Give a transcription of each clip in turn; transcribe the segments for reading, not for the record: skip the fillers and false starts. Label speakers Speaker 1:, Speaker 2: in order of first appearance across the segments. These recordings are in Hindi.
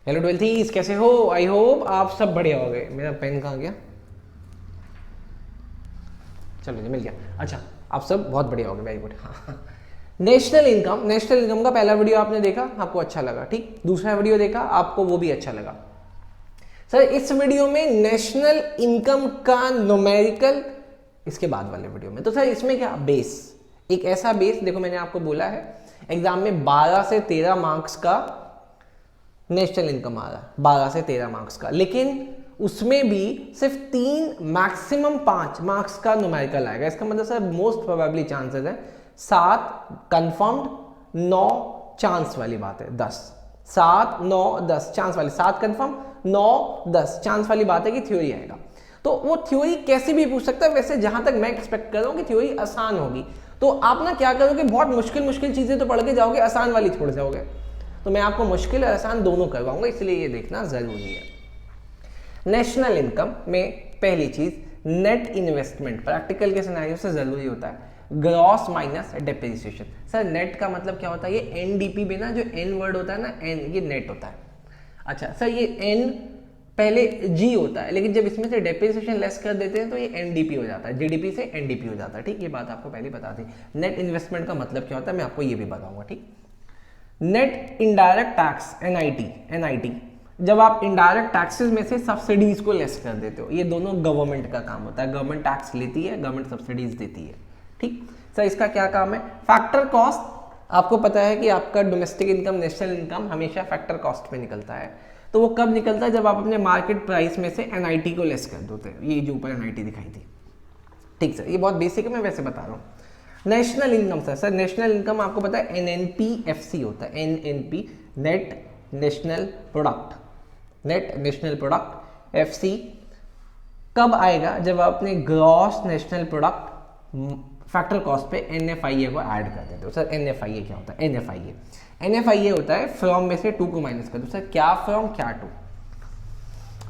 Speaker 1: हेलो ट्वेल्थीज, कैसे हो? आई होप आप सब बढ़िया हो गए। मेरा पेन कहाँ गया? चलो जी, मिल गया। अच्छा, आप सब बहुत बढ़िया हो गए, वेरी गुड। हाँ, नेशनल इनकम का पहला वीडियो आपने देखा, आपको अच्छा लगा, ठीक। दूसरा वीडियो देखा, आपको वो भी अच्छा लगा। सर इस वीडियो में नेशनल इनकम का न्यूमेरिकल, इसके बाद वाले वीडियो में। तो सर इसमें क्या बेस, एक ऐसा बेस, देखो मैंने आपको बोला है एग्जाम में 12 से 13 मार्क्स का नेशनल इनकम आ रहा है, 12 से 13 मार्क्स का, लेकिन उसमें भी सिर्फ 3 मैक्सिमम 5 मार्क्स का न्यूमेरिकल आएगा। इसका मतलब सर मोस्ट प्रोबेबली चांसेस है 7 कंफर्म्ड, 9 चांस वाली बात है, 10, 7 9 10 चांस वाली, 7 कंफर्म 9 10 चांस वाली बात है कि थ्योरी आएगा। तो वो थ्योरी कैसे भी पूछ सकता है। वैसे जहां तक मैं एक्सपेक्ट कर रहा हूं कि थ्योरी आसान होगी, तो आप ना क्या करोगे, बहुत मुश्किल मुश्किल चीजें तो पढ़ के जाओगे, आसान वाली छोड़ जाओगे। तो मैं आपको मुश्किल और आसान दोनों करवाऊंगा, इसलिए ये देखना जरूरी है। नेशनल इनकम में पहली चीज नेट इन्वेस्टमेंट, प्रैक्टिकल के सिनेरियो से जरूरी होता है, gross minus depreciation. Sir net का मतलब क्या होता है? ये एनडीपी में ना जो एन वर्ड होता है ना, एन, ये नेट होता है। अच्छा सर, ये एन पहले जी होता है, लेकिन जब इसमें से डेप्रिसिएशन लेस कर देते हैं तो ये एनडीपी हो जाता है, जीडीपी से एनडीपी हो जाता है, ठीक। ये बात आपको पहले बता दी। नेट इन्वेस्टमेंट का मतलब क्या होता है मैं आपको ये भी बताऊंगा, ठीक। नेट इनडायरेक्ट टैक्स, एनआईटी, जब आप इनडायरेक्ट टैक्सेस में से सब्सिडीज को लेस कर देते हो, ये दोनों गवर्नमेंट का काम होता है। गवर्नमेंट टैक्स लेती है, गवर्नमेंट सब्सिडीज देती है, ठीक। सर इसका क्या काम है? फैक्टर कॉस्ट, आपको पता है कि आपका डोमेस्टिक इनकम, नेशनल इनकम हमेशा फैक्टर कॉस्ट में निकलता है। तो वो कब निकलता है? जब आप अपने मार्केट प्राइस में से एनआईटी को लेस कर देते हो। ये जो ऊपर एनआईटी दिखाई थी, ठीक सर, ये बहुत बेसिक है, मैं वैसे बता रहा हूँ। National income sir national income आपको पता है एनएनपीएफसी होता है, NNP, net national product, net national product. FC कब आएगा? जब आप अपने gross national product factor cost पे एनएफआईए को ऐड कर देते हो। सर एनएफआईए क्या होता है? एनएफआईए होता है फ्रॉम में से 2 को माइनस कर दो। सर क्या फ्रॉम, क्या टू।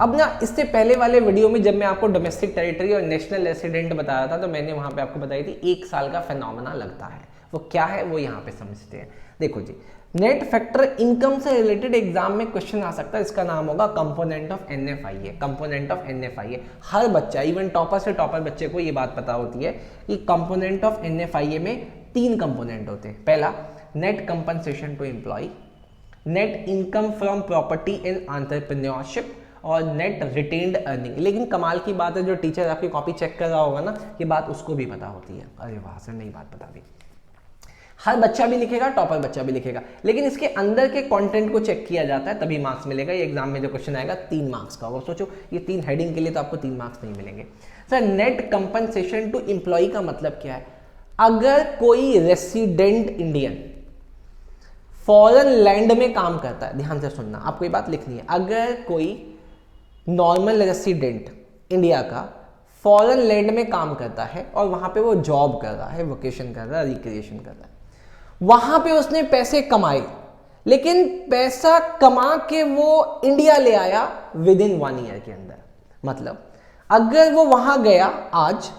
Speaker 1: अब ना इससे पहले वाले वीडियो में जब मैं आपको डोमेस्टिक टेरिटरी और नेशनल रेसिडेंट बता रहा था, तो मैंने वहां पे आपको बताई थी 1 साल का फेनोमेना लगता है। वो क्या है वो यहाँ पे समझते हैं। देखो जी, नेट फैक्टर इनकम से रिलेटेड एग्जाम में क्वेश्चन आ सकता है, इसका नाम होगा component of NFIA. Component of NFIA हर बच्चा, इवन टॉपर से टॉपर बच्चे को ये बात पता होती है कि कंपोनेंट ऑफ एनएफआईए में 3 कंपोनेंट होते हैं। पहला net compensation to employ, net income from property in entrepreneurship और नेट रिटेन्ड अर्निंग। लेकिन कमाल की बात है, जो टीचर आपकी कॉपी चेक कर रहा होगा ना, ये बात उसको भी पता होती है। अरे वाह सर, नई बात बता दी। हर बच्चा भी लिखेगा, टॉपर बच्चा भी लिखेगा, लेकिन इसके अंदर के कंटेंट को चेक किया जाता है, तभी मार्क्स मिलेगा। ये एग्जाम में जो क्वेश्चन आएगा 3 मार्क्स का होगा। सोचो ये 3 हेडिंग के लिए तो आपको 3 मार्क्स नहीं मिलेंगे। Sir net compensation to employ का मतलब क्या है? अगर कोई रेसिडेंट इंडियन फॉरेन लैंड में काम करता है, ध्यान से सुनना, आपको ये बात लिखनी है। अगर कोई नॉर्मल रेसिडेंट इंडिया का फॉरेन लैंड में काम करता है और वहां पे वो जॉब कर रहा है, वोकेशन कर रहा है, रिक्रिएशन कर रहा है, वहां पे उसने पैसे कमाए, लेकिन पैसा कमा के वो इंडिया ले आया विद इन 1 ईयर के अंदर। मतलब अगर वो वहां गया आज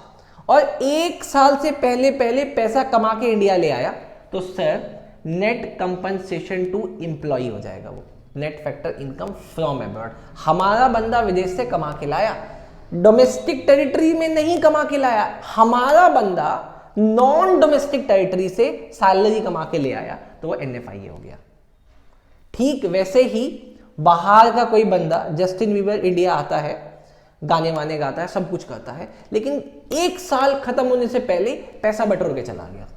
Speaker 1: और 1 साल से पहले पहले पैसा कमा के इंडिया ले आया, तो sir net compensation to employ हो जाएगा वो, net factor income from abroad. हमारा बंदा विदेश से कमा के लाया, डोमेस्टिक टेरिटरी में नहीं कमा के लाया, हमारा बंदा नॉन डोमेस्टिक टेरिटरी से सैलरी कमा के ले आया, तो वो एनएफआईए हो गया। ठीक वैसे ही बाहर का कोई बंदा, जस्टिन बीबर इंडिया आता है, गाने वाने गाता है, सब कुछ करता है, लेकिन 1 साल खत्म होने से पहले पैसा बटोर के चला गया,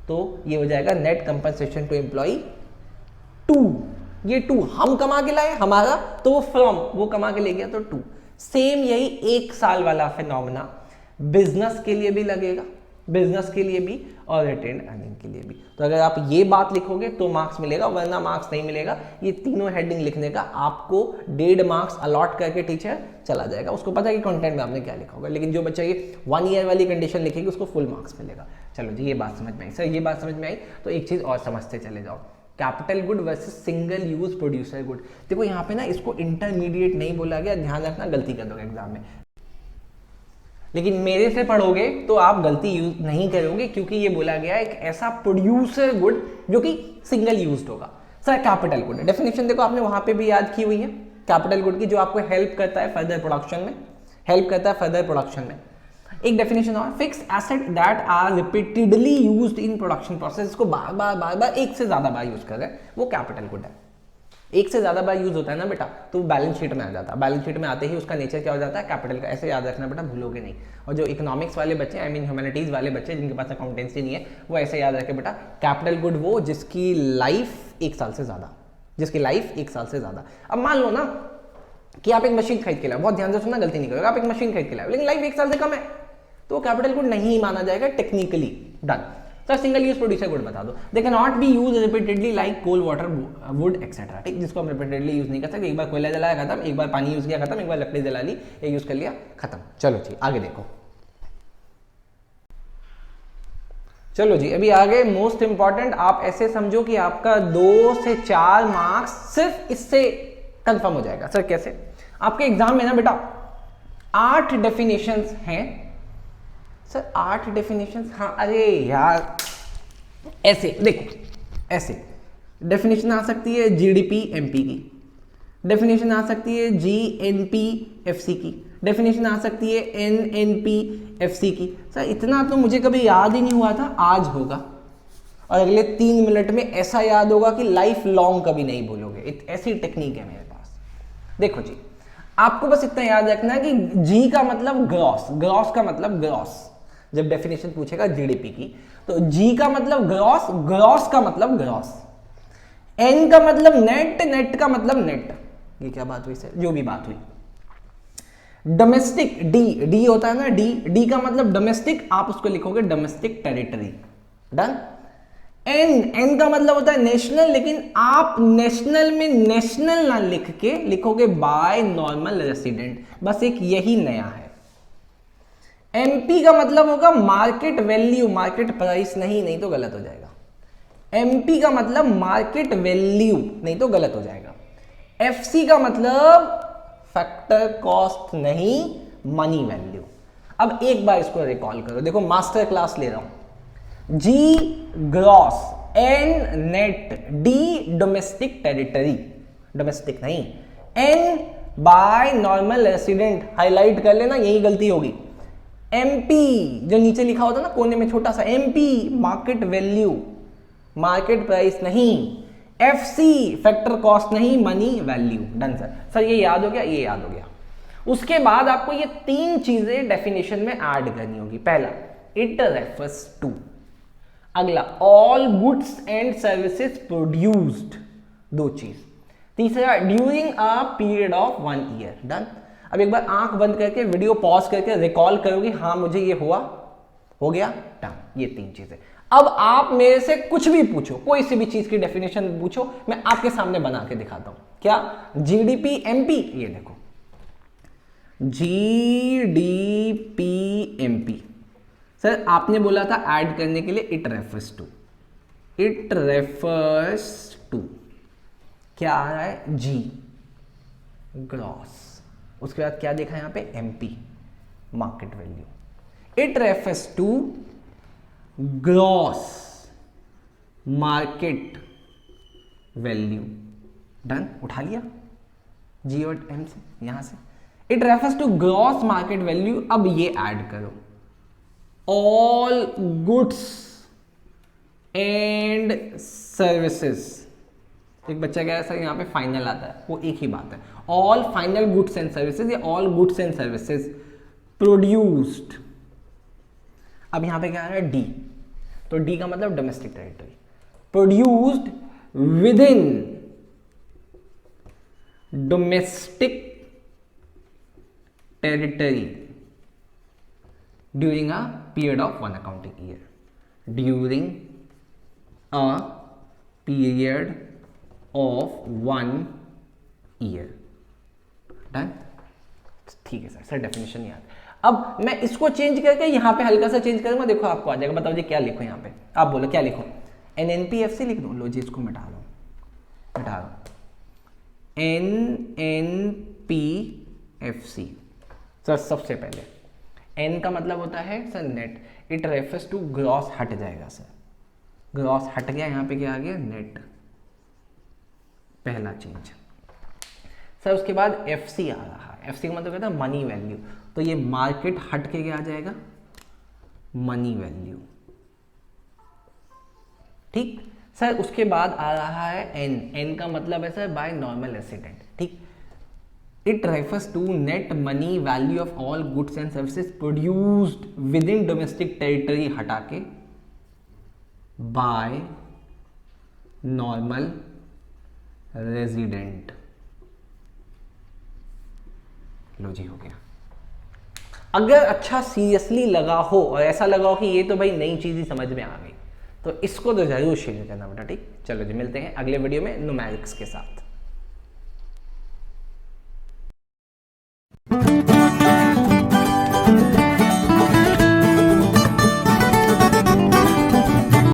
Speaker 1: तो ये हो जाएगा नेट कंपनसेशन टू एम्प्लॉय 2। ये 2 हम कमा के लाए हमारा, तो वो फ्रॉम, वो कमा के ले गया, तो 2। सेम यही 1 साल वाला फिनोमेना बिजनेस के लिए भी लगेगा, बिजनेस के लिए भी और रिटेन्ड अर्निंग के लिए भी। तो अगर आप ये बात लिखोगे तो मार्क्स मिलेगा, वरना मार्क्स नहीं मिलेगा। ये तीनों हेडिंग लिखने का आपको 1.5 मार्क्स अलॉट करके टीचर चला जाएगा। उसको पता है कि कंटेंट में आपने क्या लिखा होगा, लेकिन जो बच्चा ये 1 ईयर वाली कंडीशन लिखेगी उसको फुल मार्क्स मिलेगा। चलो जी, ये बात समझ में आई। सर ये बात समझ में आई, तो एक चीज और समझते चले जाओ, capital good versus single use producer good. देखो यहाँ पे ना इसको इंटरमीडिएट नहीं बोला गया, ध्यान रखना, गलती कर दोगे एग्जाम में। लेकिन मेरे से पढ़ोगे तो आप गलती यूज नहीं करोगे, क्योंकि ये बोला गया एक ऐसा प्रोड्यूसर गुड जो कि सिंगल यूज्ड होगा। सर कैपिटल गुड, डेफिनेशन देखो आपने वहां पे भी याद की हुई है कैपिटल गुड की, जो आपको हेल्प करता है फर्दर प्रोडक्शन में, हेल्प करता है फर्दर प्रोडक्शन में। एक डेफिनेशन और, fix asset that are repeatedly used in production process, इसको बार बार एक से ज्यादा बार यूज कर रहे हैं, वो कैपिटल गुड है। एक से ज्यादा बार यूज होता है ना बेटा, तो बैलेंस शीट में आ जाता है, बैलेंस शीट में आते ही उसका नेचर क्या हो जाता है, कैपिटल का। ऐसे याद रखना बेटा, भूलोगे नहीं। और जो इकोनॉमिक्स वाले बच्चे, आई मीन ह्यूमैनिटीज वाले बच्चे जिनके पास अकाउंटेंसी नहीं है, वो ऐसे याद रखे बेटा, कैपिटल गुड वो जिसकी लाइफ 1 साल से ज्यादा, जिसकी लाइफ 1 साल से ज्यादा। अब मान लो ना कि आप एक मशीन खरीद के लाओ, बहुत ध्यान से सुनना, गलती नहीं करोगे, आप एक मशीन खरीद के लाओ लेकिन लाइफ 1 साल से कम है, तो कैपिटल गुड नहीं माना जाएगा technically. Done. Sir single use producer good बता दो। They can not be use repeatedly like coal, water, wood etcetera, ठीक, जिसको हम रिपीटेडली यूज नहीं कर सकते। एक बार कोयला जलाया खत्म, एक बार पानी यूज किया खत्म, एक बार लकड़ी जला ली, ये यूज कर लिया खत्म। चलो जी आगे देखो, चलो जी अभी आगे मोस्ट इंपॉर्टेंट, आप ऐसे समझो कि आपका 2 से 4 मार्क्स सिर्फ इससे कंफर्म हो जाएगा। सर कैसे? आपके एग्जाम में ना बेटा 8 डेफिनेशंस हैं। Sir 8 definitions? हाँ, अरे यार ऐसे देखो, ऐसे डेफिनेशन आ सकती है जीडीपी एमपी की, डेफिनेशन आ सकती है जीएनपी एफसी की, डेफिनेशन आ सकती है एनएनपी एफसी की। सर इतना तो मुझे कभी याद ही नहीं हुआ था, आज होगा, और अगले 3 मिनट में ऐसा याद होगा कि लाइफ लॉन्ग कभी नहीं भूलोगे। ऐसी टेक्निक है मेरे पास। देखो जी, आपको बस इतना याद रखना है कि जी का मतलब ग्रॉस, ग्रॉस का मतलब ग्रॉस। जब डेफिनेशन पूछेगा जीडीपी की तो जी का मतलब ग्रॉस, ग्रॉस का मतलब ग्रॉस, एन का मतलब नेट, नेट का मतलब नेट। ये क्या बात हुई सर? जो भी बात हुई। डोमेस्टिक, डी, डी होता है ना, डी, डी का मतलब डोमेस्टिक, आप उसको लिखोगे domestic territory. Done. N, N का मतलब होता है नेशनल, लेकिन आप नेशनल में नेशनल ना लिख के लिखोगे बाय नॉर्मल रेसिडेंट, बस एक यही नया है। एमपी का मतलब होगा मार्केट वैल्यू, मार्केट प्राइस नहीं, नहीं तो गलत हो जाएगा। एमपी का मतलब मार्केट वैल्यू, नहीं तो गलत हो जाएगा। एफसी का मतलब फैक्टर कॉस्ट नहीं, मनी वैल्यू। अब एक बार इसको रिकॉल करो, देखो मास्टर क्लास ले रहा हूं। G gross, N net, D domestic territory, domestic नहीं, N by normal resident, highlight कर लेना, यही गलती होगी। एमपी जो नीचे लिखा होता है ना कोने में छोटा सा, MP market value, market price नहीं। एफसी फैक्टर कॉस्ट नहीं, money value. Done sir. Sir ये याद हो गया, ये याद हो गया। उसके बाद आपको ये 3 चीजें डेफिनेशन में ऐड करनी होगी। पहला, इट रेफर्स टू। अगला, all goods and services produced, 2 चीज। तीसरा, during a period of 1 year. Done. अब एक बार आंख बंद करके वीडियो पॉज करके रिकॉल करोगे, हाँ मुझे ये हुआ, हो गया, डन। ये 3 चीजें। अब आप मेरे से कुछ भी पूछो, कोई सी भी चीज की डेफिनेशन पूछो, मैं आपके सामने बना के दिखाता हूं। क्या? जीडीपी एमपी, ये देखो जीडीपी एमपी। सर आपने बोला था ऐड करने के लिए it refers to, it refers to क्या आ रहा है? जी ग्रॉस, उसके बाद क्या देखा यहां पे? MP market value. It refers to gross market value. Done, उठा लिया जी और एम से, यहां से। It refers to gross market value. अब ये ऐड करो, ऑल गुड्स एंड सर्विसेज। एक बच्चा कह रहा है सर यहां पे फाइनल आता है, वो एक ही बात है, all final goods and services या all goods and services produced. अब यहां पे क्या आ रहा है? डी, तो डी का मतलब domestic territory. Produced within domestic territory during a period of 1 accounting year, during a period of 1 year. Done. ठीक है सर, सर डेफिनेशन याद। अब मैं इसको चेंज करके यहां पे हल्का सा चेंज करूंगा, देखो आपको आ जाएगा। बताओ जी क्या लिखो यहां पे? आप बोलो क्या लिखो? एनएनपीएफसी लिख दो? लो जी इसको मिटा दो, मिटा दो। एनएनपीएफसी। सर सबसे पहले एन का मतलब होता है sir net, it refers to gross, हट जाएगा सर, ग्रॉस हट गया, यहां पे क्या आ गया? नेट। पहला चेंज। सर उसके बाद एफसी आ रहा है, एफसी का मतलब कहता है मनी वैल्यू, तो ये मार्केट हट के क्या आ जाएगा, मनी वैल्यू। ठीक सर, उसके बाद आ रहा है एन, एन का मतलब है सर बाय नॉर्मल रेसिडेंट। ठीक, it refers to net money value of all goods and services produced within domestic territory हटा के बाय नॉर्मल रेजिडेंट। लो जी, हो गया। अगर अच्छा सीरियसली लगा हो और ऐसा लगा हो कि ये तो भाई नई चीज ही समझ में आ गई, तो इसको तो जरूर शेयर करना बेटा। ठीक, चलो जी, मिलते हैं अगले वीडियो में न्यूमेरिक्स के साथ।